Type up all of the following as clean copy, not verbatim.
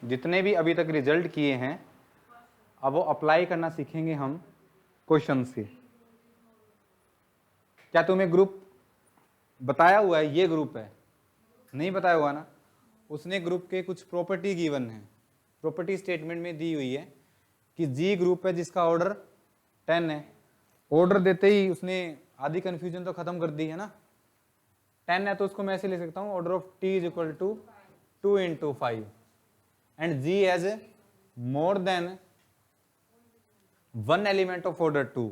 जितने भी अभी तक रिजल्ट किए हैं अब वो अप्लाई करना सीखेंगे हम क्वेश्चन से। क्या तुम्हें ग्रुप बताया हुआ है? ये ग्रुप है, नहीं बताया हुआ ना? उसने ग्रुप के कुछ प्रॉपर्टी गिवन है, प्रॉपर्टी स्टेटमेंट में दी हुई है कि जी ग्रुप है जिसका ऑर्डर 10 है। ऑर्डर देते ही उसने आधी कंफ्यूजन तो खत्म कर दी है ना। 10 है तो उसको मैं ऐसे ले सकता हूं, order of T is equal to 2 into 5 and G has more than 1 element of order 2,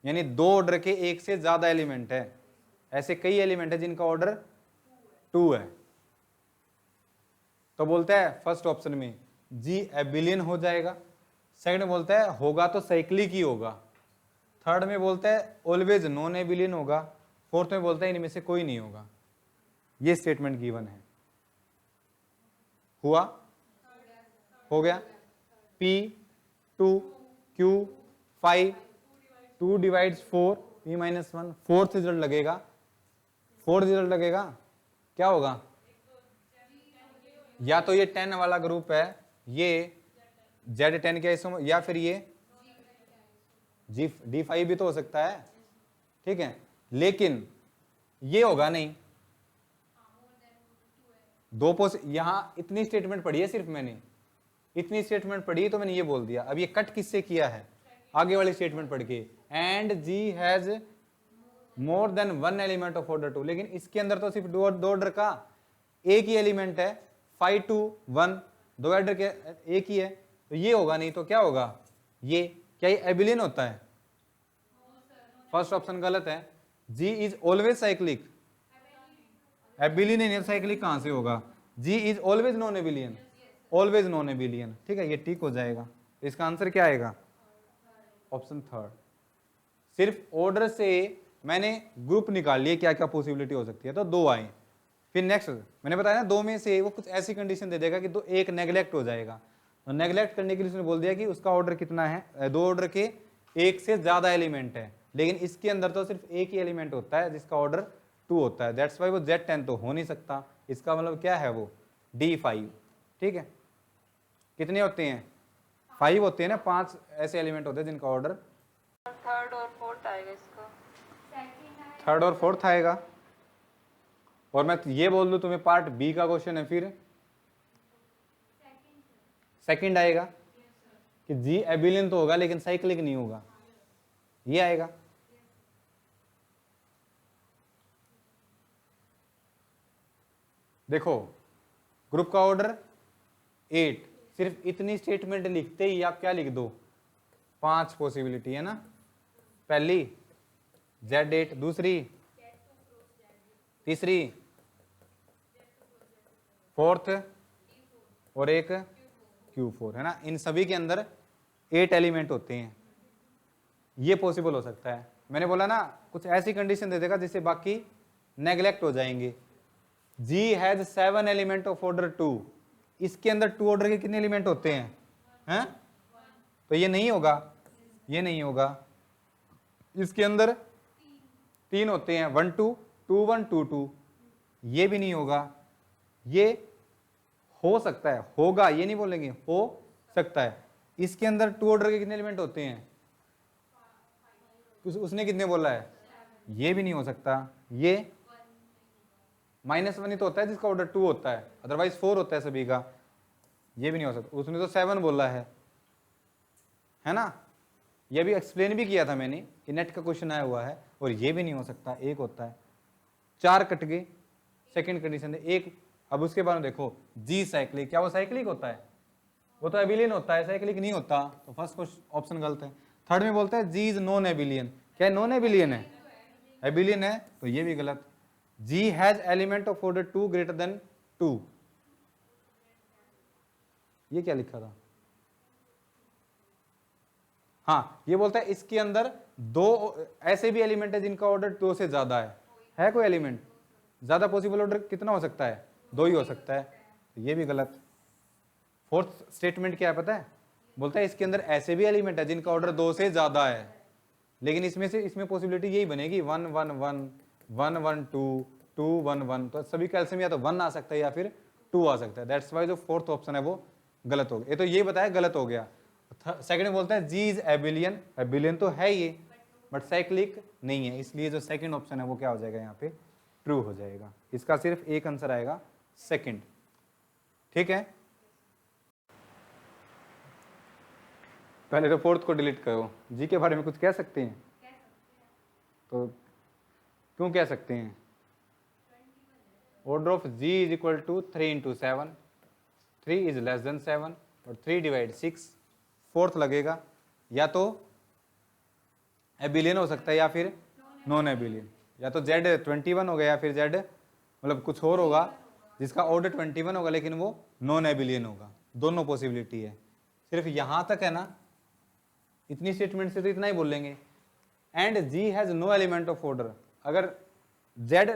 यानी 2 ऑर्डर के एक से ज्यादा एलिमेंट है। ऐसे कई एलिमेंट है जिनका ऑर्डर 2 है, तो बोलता है फर्स्ट ऑप्शन में जी एबिलियन हो जाएगा, सेकंड में बोलता है होगा तो साइक्लिक ही होगा, थर्ड में बोलता है ऑलवेज नॉन एबिलियन होगा, फोर्थ में बोलता है इनमें से कोई नहीं होगा। ये स्टेटमेंट गिवन है। हुआ? हो गया। P 2 Q 5 2 divides 4 P minus 1, fourth result लगेगा, फोर्थ रिजल्ट लगेगा क्या होगा? या तो ये 10 वाला ग्रुप है, ये Z10 के आइसोमर, या फिर ये D5 भी तो हो सकता है, ठीक है, लेकिन ये होगा नहीं। यहां इतनी स्टेटमेंट पढ़ी है, सिर्फ मैंने इतनी स्टेटमेंट पढ़ी तो मैंने ये बोल दिया। अब ये कट किससे किया है? आगे वाली स्टेटमेंट पढ़ के, and G has more than 1 element of order 2, लेकिन इसके अंदर तो सिर्फ दो ऑर्डर का एक ही एलिमेंट है, 5 to 1, 2 ऑर्डर के एक ही है, तो ये होगा नहीं। तो क्या होगा? ये क्या ये एबिलियन होता है? फर्स्ट ऑप्शन गलत है। G is always cyclic, abelian नहीं, साइक्लिक कहां से होगा? G is always non abelian, always non abelian, ठीक है, ये ठीक हो जाएगा। इसका आंसर क्या आएगा? Option third. सिर्फ ऑर्डर से मैंने ग्रुप निकाल लिए, क्या क्या पॉसिबिलिटी हो सकती है, तो 2 आए। फिर नेक्स्ट मैंने बताया ना, 2 में से वो कुछ ऐसी कंडीशन दे देगा कि तो एक नेग्लेक्ट हो जाएगा, तो नेग्लेक्ट करने के लिए उसने बोल दिया कि उसका ऑर्डर कितना है, 2 ऑर्डर के एक से ज्यादा एलिमेंट है, लेकिन इसके अंदर तो सिर्फ एक ही एलिमेंट होता है जिसका ऑर्डर 2 होता है, दैट्स वाई वो Z10 तो हो नहीं सकता। इसका मतलब क्या है? वो D5, ठीक है। कितने होते हैं? 5 होते हैं ना, 5 ऐसे एलिमेंट होते हैं जिनका ऑर्डर थर्ड और फोर्थ आएगा इसका, थर्ड और फोर्थ आएगा। और मैं ये बोल दूं तुम्हें पार्ट बी का क्वेश्चन है, फिर सेकंड आएगा कि जी एबिलियन तो होगा लेकिन साइक्लिक नहीं होगा, ये आएगा। देखो ग्रुप का ऑर्डर 8, सिर्फ इतनी स्टेटमेंट लिखते ही आप क्या लिख दो? 5 पॉसिबिलिटी है ना। पहली Z8, दूसरी, तीसरी, फोर्थ और एक Q4, है ना। इन सभी के अंदर 8 एलिमेंट होते हैं, ये पॉसिबल हो सकता है। मैंने बोला ना कुछ ऐसी कंडीशन दे देगा जिससे बाकी नेग्लेक्ट हो जाएंगे। G has 7 element of order 2, इसके अंदर 2 ऑर्डर के कितने एलिमेंट होते हैं? हैं? तो ये नहीं होगा, ये नहीं होगा। इसके अंदर 3 होते हैं, 1 2 2 1 2 2, ये भी नहीं होगा। ये हो सकता है, होगा ये नहीं बोलेंगे, हो सकता है। इसके अंदर 2 ऑर्डर के कितने एलिमेंट होते हैं? उसने कितने बोला है? ये भी नहीं हो सकता। ये -1 ही तो होता है जिसका ऑर्डर 2 होता है, अदरवाइज 4 होता है सभी का, ये भी नहीं हो सकता। उसने तो 7 बोला है ना। ये भी एक्सप्लेन भी किया था मैंने कि नेट का क्वेश्चन आया हुआ है, और ये भी नहीं हो सकता, एक होता है। 4 कट गए, सेकंड कंडीशन है एक। अब उसके बाद देखो जी साइक्लिक, क्या वो साइक्लिक होता है? वो तो एबिलियन होता है, साइक्लिक नहीं होता, तो फर्स्ट ऑप्शन गलत है। थर्ड में बोलता है जी इज नॉन एबिलियन, क्या नॉन एबिलियन है? एबिलियन है, तो ये भी गलत। G has element of order 2 greater than 2, ये क्या लिखा था? हाँ, ये बोलता है इसके अंदर 2 ऐसे भी एलिमेंट है जिनका ऑर्डर 2 से ज्यादा है कोई एलिमेंट? ज्यादा पॉसिबल ऑर्डर कितना हो सकता है? 2 ही हो सकता है, तो ये भी गलत। फोर्थ स्टेटमेंट क्या है पता है? बोलता है इसके अंदर ऐसे भी एलिमेंट है जिनका ऑर्डर 2 से ज्यादा है, लेकिन इसमें पॉसिबिलिटी यही बनेगी 1 1 1 1 1 2 2 2 1 1, तो सभी का एलसीएम या तो 1 आ सकता है या फिर 2 आ सकता है। दैट्स वाई जो फोर्थ ऑप्शन है वो गलत हो गया। ये तो ये बताया गलत हो गया। सेकंड में बोलता है जी इज एबिलियन, एबिलियन तो है ये बट साइक्लिक नहीं है, इसलिए जो सेकंड ऑप्शन है वो क्या हो जाएगा यहाँ पे ट्रू हो जाएगा। इसका सिर्फ एक आंसर आएगा सेकंड। ठीक है, पहले तो फोर्थ को डिलीट करो। जी के बारे में कुछ कह सकते हैं? तो क्यों कह सकते हैं? Order of G is equal to 3 into 7, 3 is less than 7 और 3 डिवाइड 6, फोर्थ लगेगा। या तो एबिलियन हो सकता है या फिर नॉन एबिलियन, या तो जेड 21 होगा या फिर जेड मतलब कुछ और होगा जिसका ऑर्डर 21 होगा लेकिन वो नॉन एबिलियन होगा। दोनों पॉसिबिलिटी है। सिर्फ यहां तक है ना, इतनी स्टेटमेंट से तो इतना ही बोल लेंगे। And G has no element of order. अगर जेड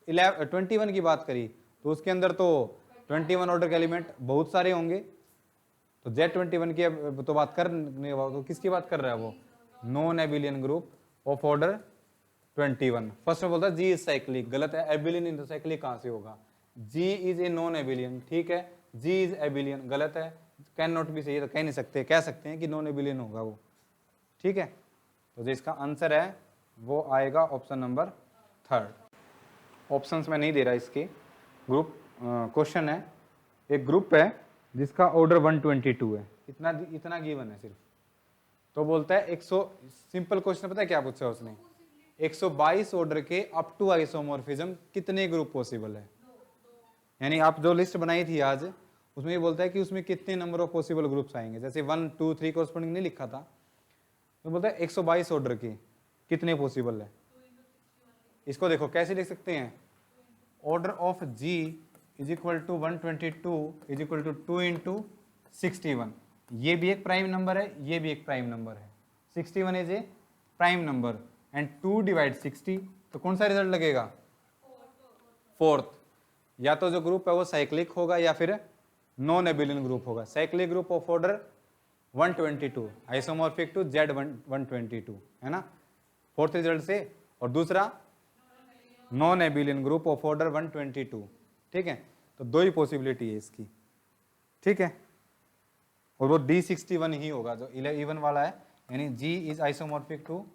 21 की बात करी तो उसके अंदर तो 21 ऑर्डर के एलिमेंट बहुत सारे होंगे। तो जेड 21 की तो बात कर नहीं, तो किसकी बात कर रहा है वो? Non abelian group of order 21। First में बोलता है जी इज साइक्लिक, गलत है। एबिलियन इन साइक्लिक कहां से होगा? G is a non abelian, ठीक है। जी इज एबिलियन गलत है। कैन नॉट भी सही तो कह नहीं सकते, कह सकते हैं कि नॉन एबिलियन होगा वो, ठीक है। तो जो इसका आंसर है वो आएगा ऑप्शन नंबर थर्ड। ऑप्शंस में नहीं दे रहा इसके, ग्रुप क्वेश्चन है। एक ग्रुप है जिसका ऑर्डर 122 है, इतना गिवन है सिर्फ। तो बोलता है 100, सिंपल क्वेश्चन पता है क्या पूछा है उसने? 122 ऑर्डर के अप टू आइसोमॉर्फिज्म कितने ग्रुप पॉसिबल है? यानी आप जो लिस्ट बनाई थी आज उसमें ये बोलता है कि उसमें कितने नंबर ऑफ पॉसिबल ग्रुप्स आएंगे। जैसे 1 2 3 कोरस्पोंडिंग नहीं लिखा था, तो बोलता है 122 ऑर्डर के कितने पॉसिबल है। इसको देखो कैसे लिख सकते हैं? Order of G is equal to 122 is equal to 2 into 61। ये भी एक प्राइम नंबर है, ये भी एक प्राइम नंबर है। 61 is a prime number and 2 divide 60, तो कौन सा रिजल्ट लगेगा? फोर्थ। या तो जो ग्रुप है वो साइक्लिक होगा या फिर नॉन एबिलियन ग्रुप होगा। Cyclic group of order 122, isomorphic to Z 122 है ना, फोर्थ रिजल्ट से। और दूसरा non abelian group of order 122, ठीक है। तो दो ही पॉसिबिलिटी है इसकी, ठीक है। और वो D61 ही होगा जो इवन वाला है, यानी G इज आइसोमॉर्फिक टू,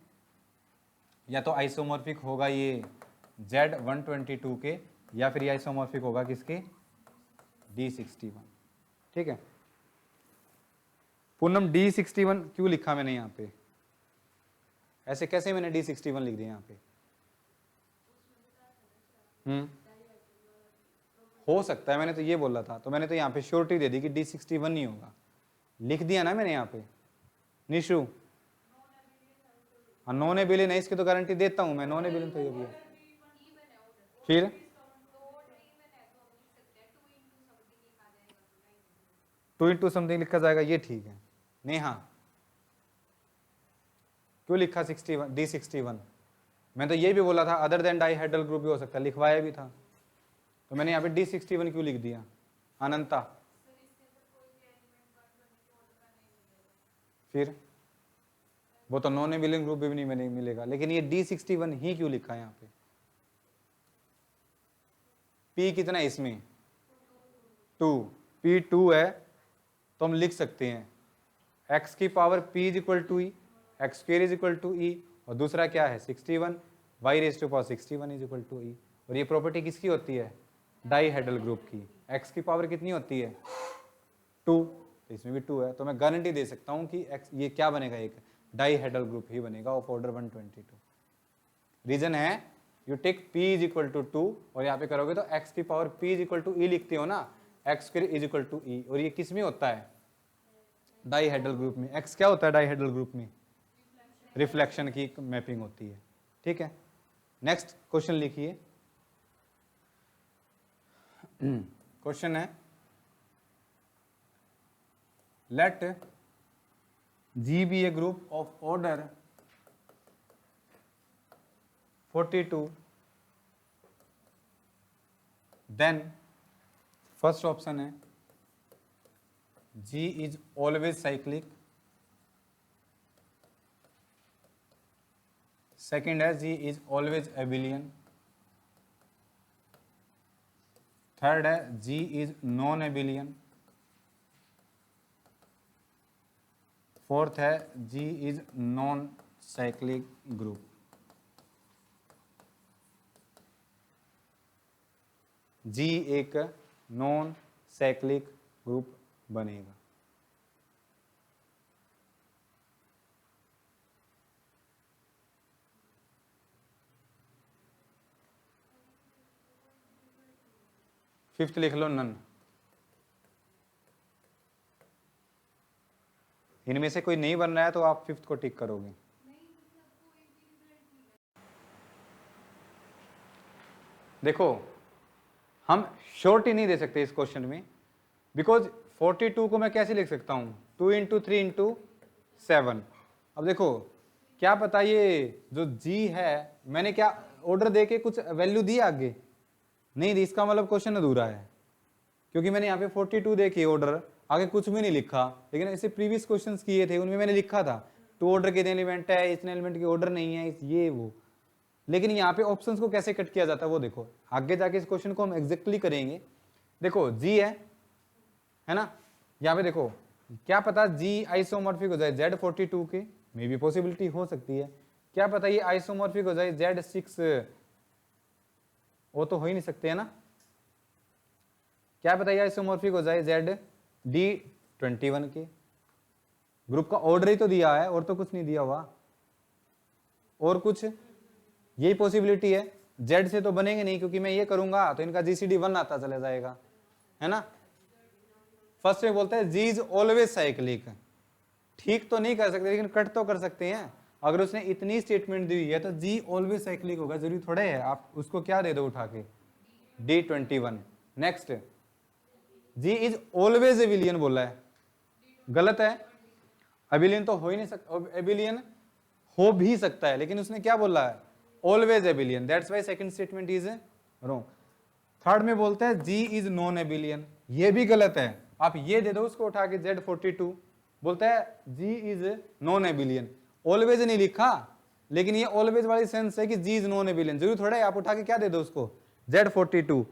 या तो आइसोमॉर्फिक होगा ये Z 122 के, या फिर ये आइसोमॉर्फिक होगा किसके? D61, ठीक है। पूनम D61 क्यों लिखा मैंने यहाँ पे? ऐसे कैसे मैंने D61 लिख दिया यहाँ पे? हो सकता है, मैंने तो ये बोला था, तो मैंने तो यहाँ पे श्योरिटी दे दी कि D61 ही होगा, लिख दिया ना मैंने यहाँ पे। निशु, हाँ नॉन एबिलियन है, इसकी तो गारंटी देता हूँ मैं, नॉन एबिलियन तो ये भी है। फिर 2 इंटू समथिंग लिखा जाएगा, ये ठीक है। नेहा क्यों लिखा 61 D61? मैं तो ये भी बोला था अदर देन डाइहेड्रल ग्रुप भी हो सकता है, लिखवाया भी था, तो मैंने यहाँ पे D61 क्यों लिख दिया? अनंता फिर वो तो नॉन एबिलियन ग्रुप भी नहीं मिलेगा, लेकिन ये D61 ही क्यों लिखा है यहाँ पे? P कितना है इसमें? 2, P2 है, तो हम लिख सकते हैं x की power P is equal to e, x square is equal to e, और दूसरा क्या है 61, y raise to power 61 is equal to e. और ये प्रॉपर्टी किसकी होती है? डाइहेड्रल ग्रुप की। x की पावर कितनी होती है? 2, तो इसमें भी 2 है, तो मैं गारंटी दे सकता हूँ कि x ये क्या बनेगा? एक डाइहेड्रल ग्रुप ही बनेगा ऑफ ऑर्डर 122। रीजन है you take p is equal to 2 और यहाँ पे करोगे तो x की power p is equal to e लिखते हो ना, x square is equal to e, और ये किस में होता है? डाइहेड्रल ग्रुप में। x क्या होता है डाइहेड्रल ग्रुप में? रिफ्लेक्शन की मैपिंग होती है, ठीक है। नेक्स्ट क्वेश्चन लिखिए। क्वेश्चन है let G be a group of order 42, then first option है G is always cyclic, second है G is always abelian, third है G is non abelian, fourth है G is non cyclic group. G एक non cyclic group बनेगा। Fifth लिख लो none. इनमें से कोई नहीं बन रहा है तो आप फिफ्थ को टिक करोगे। देखो हम शॉर्ट ही नहीं दे सकते इस क्वेश्चन में, बिकॉज 42 को मैं कैसे लिख सकता हूं 2 इंटू 3 इंटू 7। अब देखो क्या पता ये जो जी है मैंने क्या ऑर्डर दे के कुछ वैल्यू दी आगे नहीं दी, इसका मतलब क्वेश्चन अधूरा है, क्योंकि मैंने यहाँ पे 42 देखी ऑर्डर आगे कुछ भी नहीं लिखा। लेकिन ऐसे प्रीवियस क्वेश्चंस किए थे उनमें मैंने लिखा था टू ऑर्डर कितने एलिमेंट है, इतने एलिमेंट की ऑर्डर नहीं है, ये वो। लेकिन यहाँ पे ऑप्शंस को कैसे कट किया जाता है वो देखो, आगे जाके इस क्वेश्चन को हम एग्जैक्टली करेंगे। देखो जी है ना, यहाँ पे देखो क्या पता जी आइसोमॉर्फिक हो जाए Z42 के, मे भी पॉसिबिलिटी हो सकती है। क्या पता ये आइसोमॉर्फिक हो जाए Z6, वो तो हो ही नहीं सकते है ना। क्या पता ये आइसोमॉर्फिक हो जाए ZD21 के, ग्रुप का ऑर्डर ही तो दिया है और तो कुछ नहीं दिया हुआ। और कुछ यही पॉसिबिलिटी है, Z से तो बनेंगे नहीं क्योंकि मैं ये करूंगा तो इनका GCD1 आता चला जाएगा, है ना। फर्स्ट में बोलता है जी इज ऑलवेज साइक्लिक, ठीक तो नहीं कर सकते लेकिन कट तो कर सकते हैं। अगर उसने इतनी स्टेटमेंट दी हुई है तो जी ऑलवेज साइक्लिक होगा, जरूरी थोड़े है आप उसको क्या दे दो उठा के D21। Next G is always abelian बोला है, गलत है, एबिलियन तो हो ही नहीं सकता, एबिलियन हो भी सकता है लेकिन उसने क्या बोला है always एबिलियन, that's why second statement is wrong. Third में बोलता है जी इज नॉन एबिलियन, ये भी गलत है, आप ये दे दो उसको उठा के Z42, बोलता है G is non abelian, always नहीं लिखा लेकिन ये ऑलवेज वाली सेंस है कि जी इज नॉन एबिलियन, जरूरी थोड़ा है आप उठा के क्या दे दो उसको Z42।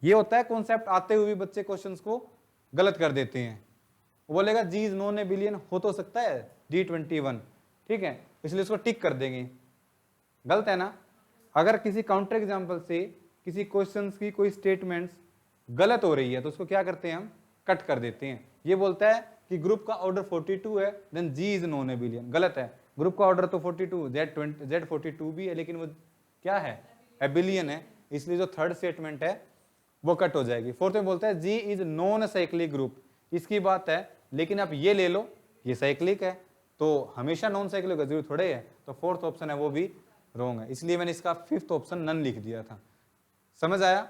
ये होता है कॉन्सेप्ट आते हुए बच्चे क्वेश्चंस को गलत कर देते हैं, वो बोलेगा जी इज नॉन एबिलियन हो तो सकता है D21, ठीक है, इसलिए उसको टिक कर देंगे, गलत है ना। अगर किसी काउंटर एग्जाम्पल से किसी क्वेश्चंस की कोई स्टेटमेंट्स गलत हो रही है तो उसको क्या करते हैं हम कट कर देते हैं। ये बोलता है कि ग्रुप का ऑर्डर 42 है then G is non abelian, गलत है, ग्रुप का ऑर्डर तो 42 Z42 भी है लेकिन वो क्या है एबिलियन है, इसलिए जो थर्ड स्टेटमेंट है वो कट हो जाएगी। फोर्थ में बोलता है G is non cyclic group, इसकी बात है लेकिन आप ये ले लो ये साइक्लिक है तो हमेशा नॉन साइक्लिक का जरूर थोड़े है, तो फोर्थ ऑप्शन है वो भी रॉन्ग है, इसलिए मैंने इसका फिफ्थ ऑप्शन नन लिख दिया था। समझ आया?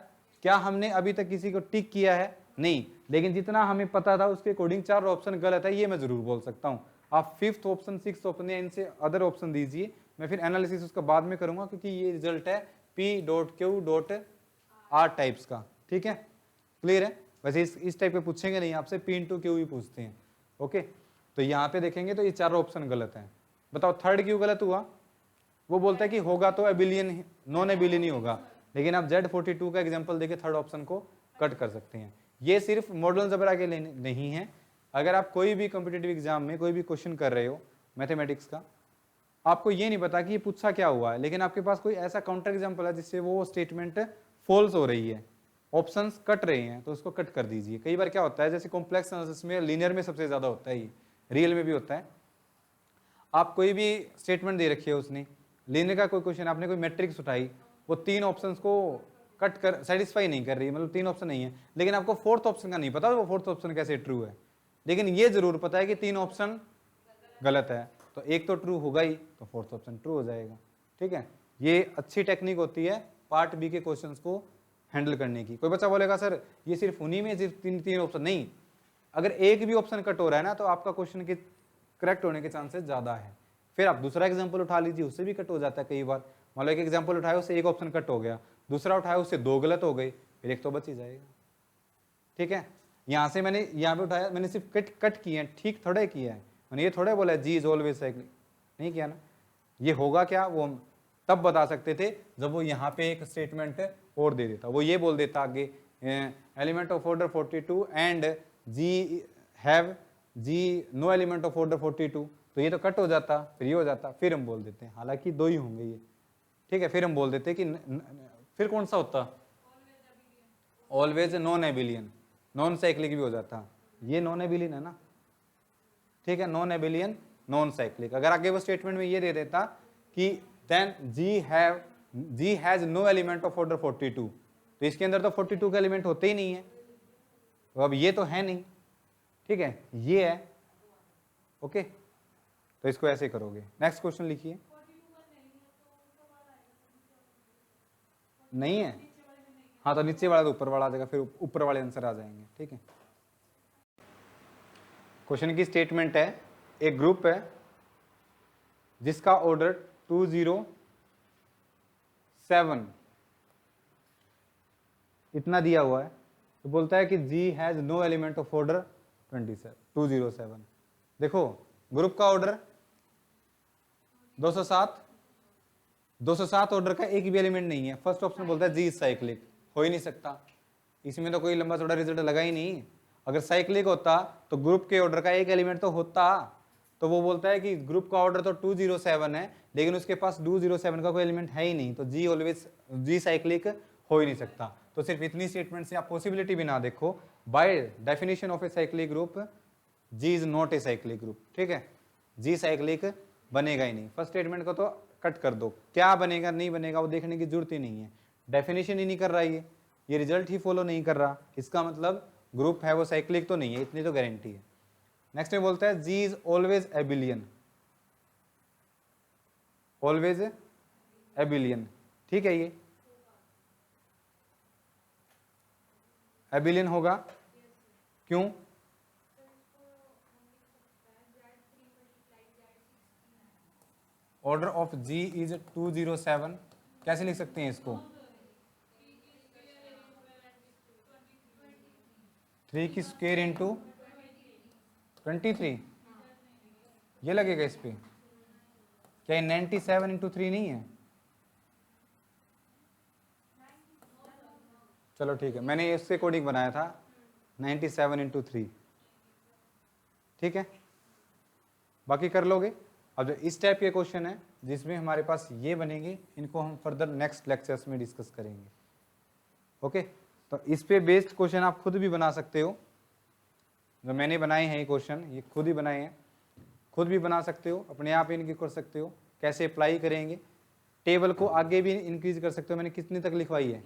क्या हमने अभी तक किसी को टिक किया है? नहीं, लेकिन जितना हमें पता था उसके अकॉर्डिंग चार ऑप्शन गलत है ये मैं जरूर बोल सकता हूं। आप फिफ्थ ऑप्शन सिक्स्थ ऑप्शन या इनसे अदर ऑप्शन दीजिए, मैं फिर एनालिसिस उसका बाद में करूंगा क्योंकि ये रिजल्ट है P.Q.R टाइप्स का, ठीक है, क्लियर है। वैसे इस टाइप के पूछेंगे नहीं आपसे, P/Q ही पूछते हैं, ओके। तो यहाँ पे देखेंगे तो ये चारों ऑप्शन गलत है। बताओ थर्ड क्यों गलत हुआ? वो बोलता है कि होगा तो एबिलियन नॉन एबिलियन ही होगा, लेकिन आप Z42 का एग्जांपल देके थर्ड ऑप्शन को कट कर सकते हैं। ये सिर्फ मॉडल अलजेब्रा के लिए नहीं है, अगर आप कोई भी कॉम्पिटिटिव एग्जाम में कोई भी क्वेश्चन कर रहे हो मैथमेटिक्स का, आपको ये नहीं पता कि ये पूछा क्या हुआ है, लेकिन आपके पास कोई ऐसा काउंटर एग्जाम्पल है जिससे वो स्टेटमेंट फॉल्स हो रही है, ऑप्शंस कट रहे हैं, तो उसको कट कर दीजिए। कई बार क्या होता है जैसे कॉम्प्लेक्स एनालिसिस में लीनियर में सबसे ज्यादा होता है, ये रियल में भी होता है। आप कोई भी स्टेटमेंट दे रखी है उसने, लीनियर का कोई क्वेश्चन, आपने कोई मैट्रिक्स उठाई, वो तीन ऑप्शंस को कट कर सेटिस्फाई नहीं कर रही है, मतलब तीन ऑप्शन नहीं है, लेकिन आपको फोर्थ ऑप्शन का नहीं पता वो फोर्थ ऑप्शन कैसे ट्रू है, लेकिन ये जरूर पता है कि तीन ऑप्शन गलत है, तो एक तो ट्रू होगा ही, तो फोर्थ ऑप्शन ट्रू हो जाएगा, ठीक है। ये अच्छी टेक्निक होती है पार्ट बी के क्वेश्चंस को हैंडल करने की। कोई बच्चा बोलेगा सर ये सिर्फ उन्हीं में सिर्फ तीन ऑप्शन, नहीं, अगर एक भी ऑप्शन कट हो रहा है ना तो आपका क्वेश्चन के करेक्ट होने के चांसेस ज्यादा है। फिर आप दूसरा एग्जाम्पल उठा लीजिए, उससे भी कट हो जाता है कई बार। मान लो एक एग्जाम्पल उठाया उससे एक ऑप्शन कट हो गया, दूसरा उठाया उससे दो गलत हो गई, फिर एक तो बच ही जाएगा, ठीक है। यहाँ से मैंने यहाँ पे उठाया, मैंने सिर्फ कट किए हैं, ठीक थोड़े किया है, मैंने ये थोड़े बोला जी इज ऑलवेज साइक्लिक, नहीं किया ना। ये होगा क्या वो हम तब बता सकते थे जब वो यहाँ पे एक स्टेटमेंट और दे देता, वो ये बोल देता आगे element of order 42 and G have G no element of order 42, तो ये तो कट हो जाता, फिर ये हो जाता, फिर हम बोल देते हैं, हालांकि दो ही होंगे ये, ठीक है, फिर हम बोल देते हैं कि फिर कौन सा होता, ऑलवेज नॉन एबिलियन, नॉन साइक्लिक भी हो जाता, ये नॉन एबिलियन है ना, ठीक है, नॉन एबिलियन नॉन साइक्लिक। अगर आगे वो स्टेटमेंट में ये दे देता कि then G has no element of order 42, तो इसके अंदर तो 42 का एलिमेंट होते ही नहीं है, तो अब ये तो है नहीं, ठीक है, ये है, ओके, तो इसको ऐसे करोगे। नेक्स्ट क्वेश्चन लिखिए। नहीं है, हाँ तो नीचे वाला तो ऊपर वाला आ जाएगा, फिर ऊपर वाले आंसर आ जाएंगे, ठीक है। क्वेश्चन की स्टेटमेंट है, एक ग्रुप है जिसका ऑर्डर 207 इतना दिया हुआ है, तो बोलता है कि G has no element of order 207। देखो ग्रुप का ऑर्डर 207 ऑर्डर का एक भी एलिमेंट नहीं है। फर्स्ट ऑप्शन बोलता है जी साइक्लिक, हो ही नहीं सकता, इसमें तो कोई लंबा चौड़ा रिजल्ट लगा ही नहीं। अगर साइक्लिक होता तो ग्रुप के ऑर्डर का एक एलिमेंट तो होता, तो वो बोलता है कि ग्रुप का ऑर्डर तो 207 है लेकिन उसके पास 207 का कोई एलिमेंट है ही नहीं, तो जी ऑलवेज जी साइक्लिक हो ही नहीं सकता। तो सिर्फ इतनी स्टेटमेंट से आप पॉसिबिलिटी भी ना देखो, by definition of a cyclic group G is not a cyclic group, ठीक है, जी साइक्लिक बनेगा ही नहीं। फर्स्ट स्टेटमेंट को तो कट कर दो, क्या बनेगा नहीं बनेगा वो देखने की जरूरत ही नहीं है, डेफिनेशन ही नहीं कर रहा ये रिजल्ट ही फॉलो नहीं कर रहा, इसका मतलब ग्रुप है वो साइक्लिक तो नहीं है, इतनी तो गारंटी है। नेक्स्ट में बोलता है G is always abelian, always abelian, ठीक है, ये एबिलियन होगा, क्यों? ऑर्डर ऑफ जी इज 207, कैसे लिख सकते हैं इसको? 3 की स्क्वायर इंटू 23, ये लगेगा इस पे, क्या 97 इंटू 3 नहीं है? चलो ठीक है, मैंने इसके अकॉर्डिंग बनाया था 97 इंटू 3, ठीक है, बाकी कर लोगे। अब जो इस टाइप के क्वेश्चन है जिसमें हमारे पास ये बनेंगे, इनको हम फर्दर नेक्स्ट लेक्चर्स में डिस्कस करेंगे, ओके। तो इस पे बेस्ड क्वेश्चन आप खुद भी बना सकते हो, जो मैंने बनाए हैं ये क्वेश्चन, ये खुद ही बनाए हैं, खुद भी बना सकते हो, अपने आप इनकी कर सकते हो। कैसे अप्लाई करेंगे, टेबल को आगे भी इंक्रीज कर सकते हो। मैंने कितने तक लिखवाई है?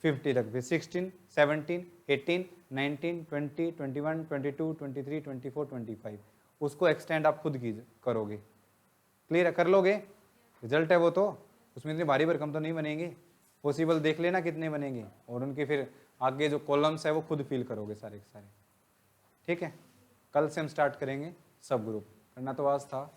50 तक, फिर 16, 17, 18, 19, 20, 21, 22, 23, 24, 25, उसको एक्सटेंड आप खुद की करोगे। क्लियर कर लोगे? रिजल्ट है वो, तो उसमें इतनी भारी भरकम तो नहीं बनेंगे, पॉसिबल देख लेना कितने बनेंगे, और उनके फिर आगे जो कॉलम्स है वो खुद फिल करोगे सारे के सारे, ठीक है। कल से हम स्टार्ट करेंगे सब ग्रुप, करना तो आज था।